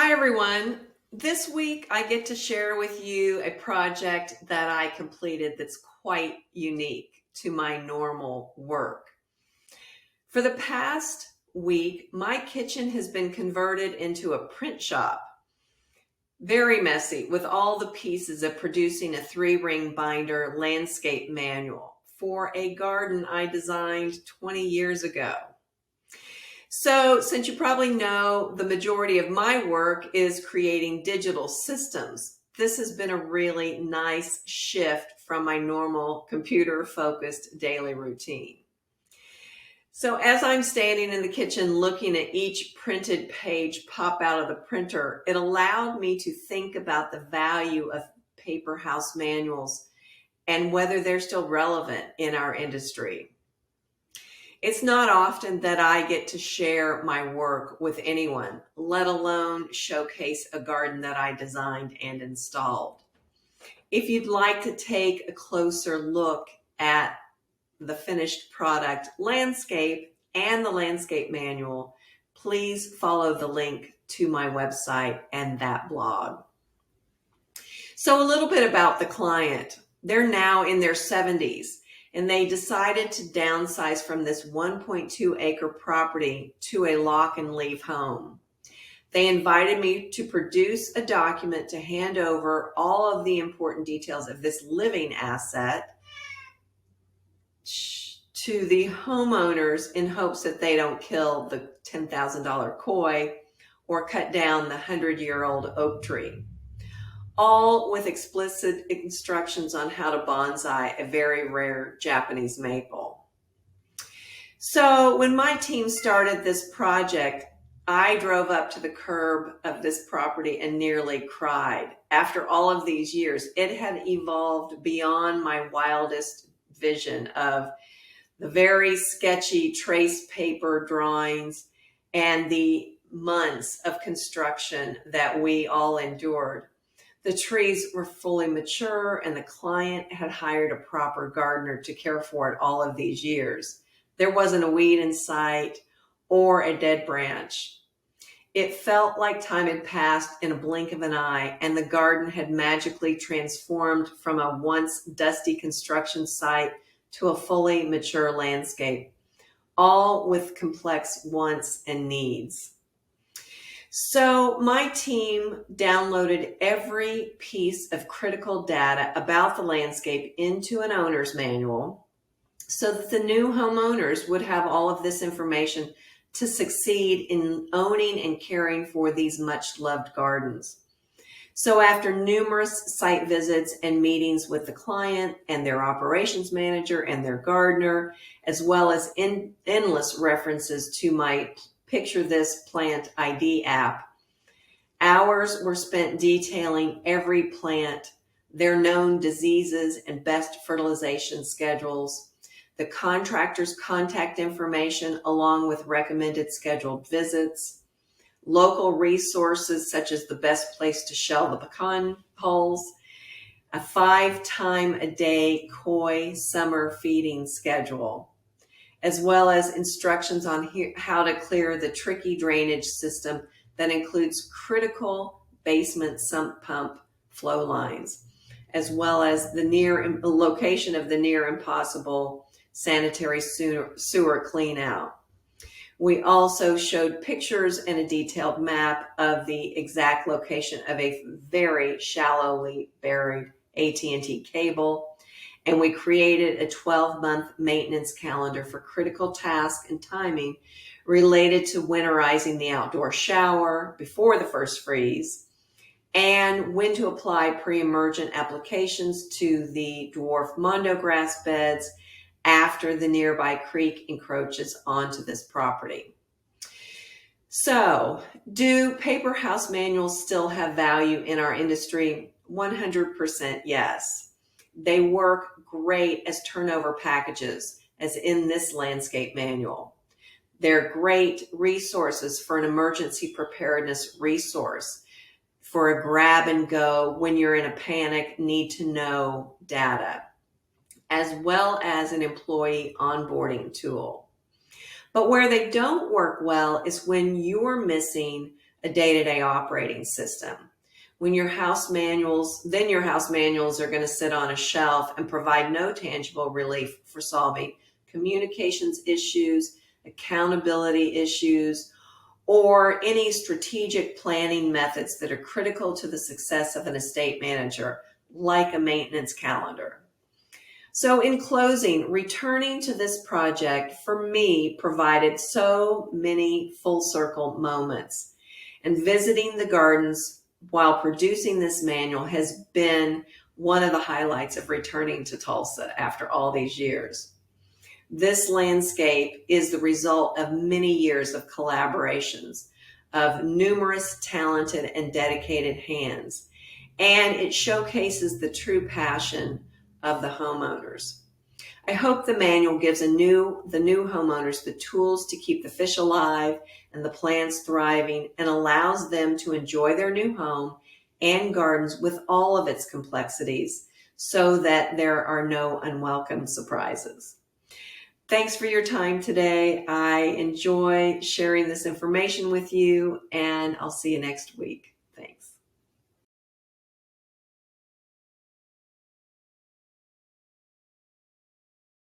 Hi, everyone. This week, I get to share with you a project that I completed that's quite unique to my normal work. For the past week, my kitchen has been converted into a print shop. Very messy, with all the pieces of producing a 3-ring binder landscape manual for a garden I designed 20 years ago. So, since you probably know, the majority of my work is creating digital systems. This has been a really nice shift from my normal computer-focused daily routine. So as I'm standing in the kitchen looking at each printed page pop out of the printer, it allowed me to think about the value of paper house manuals and whether they're still relevant in our industry. It's not often that I get to share my work with anyone, let alone showcase a garden that I designed and installed. If you'd like to take a closer look at the finished product landscape and the landscape manual, please follow the link to my website and that blog. So a little bit about the client. They're now in their 70s. And they decided to downsize from this 1.2 acre property to a lock and leave home. They invited me to produce a document to hand over all of the important details of this living asset to the homeowners in hopes that they don't kill the $10,000 koi or cut down the 100-year-old oak tree. All with explicit instructions on how to bonsai a very rare Japanese maple. So when my team started this project, I drove up to the curb of this property and nearly cried. After all of these years, it had evolved beyond my wildest vision of the very sketchy trace paper drawings and the months of construction that we all endured. The trees were fully mature and the client had hired a proper gardener to care for it all of these years. There wasn't a weed in sight or a dead branch. It felt like time had passed in a blink of an eye and the garden had magically transformed from a once dusty construction site to a fully mature landscape, all with complex wants and needs. So my team downloaded every piece of critical data about the landscape into an owner's manual so that the new homeowners would have all of this information to succeed in owning and caring for these much loved gardens. So after numerous site visits and meetings with the client and their operations manager and their gardener, as well as endless references to my Picture This Plant ID app, hours were spent detailing every plant, their known diseases and best fertilization schedules, the contractor's contact information along with recommended scheduled visits, local resources such as the best place to shell the pecan hulls, a 5-time-a-day koi summer feeding schedule, as well as instructions on how to clear the tricky drainage system that includes critical basement sump pump flow lines, as well as the location of the near impossible sanitary sewer clean out. We also showed pictures and a detailed map of the exact location of a very shallowly buried AT&T cable, and we created a 12-month maintenance calendar for critical tasks and timing related to winterizing the outdoor shower before the first freeze, and when to apply pre-emergent applications to the dwarf mondo grass beds after the nearby creek encroaches onto this property. So, do paper house manuals still have value in our industry? 100% yes. They work great as turnover packages, as in this landscape manual. They're great resources for an emergency preparedness resource, for a grab and go when you're in a panic, need to know data, as well as an employee onboarding tool. But where they don't work well is when you're missing a day-to-day operating system. Then your house manuals are going to sit on a shelf and provide no tangible relief for solving communications issues, accountability issues, or any strategic planning methods that are critical to the success of an estate manager, like a maintenance calendar. So in closing, returning to this project for me provided so many full circle moments. And visiting the gardens while producing this manual has been one of the highlights of returning to Tulsa after all these years. This landscape is the result of many years of collaborations of numerous talented and dedicated hands, and it showcases the true passion of the homeowners. I hope the manual gives the new homeowners the tools to keep the fish alive and the plants thriving, and allows them to enjoy their new home and gardens with all of its complexities, so that there are no unwelcome surprises. Thanks for your time today. I enjoy sharing this information with you, and I'll see you next week.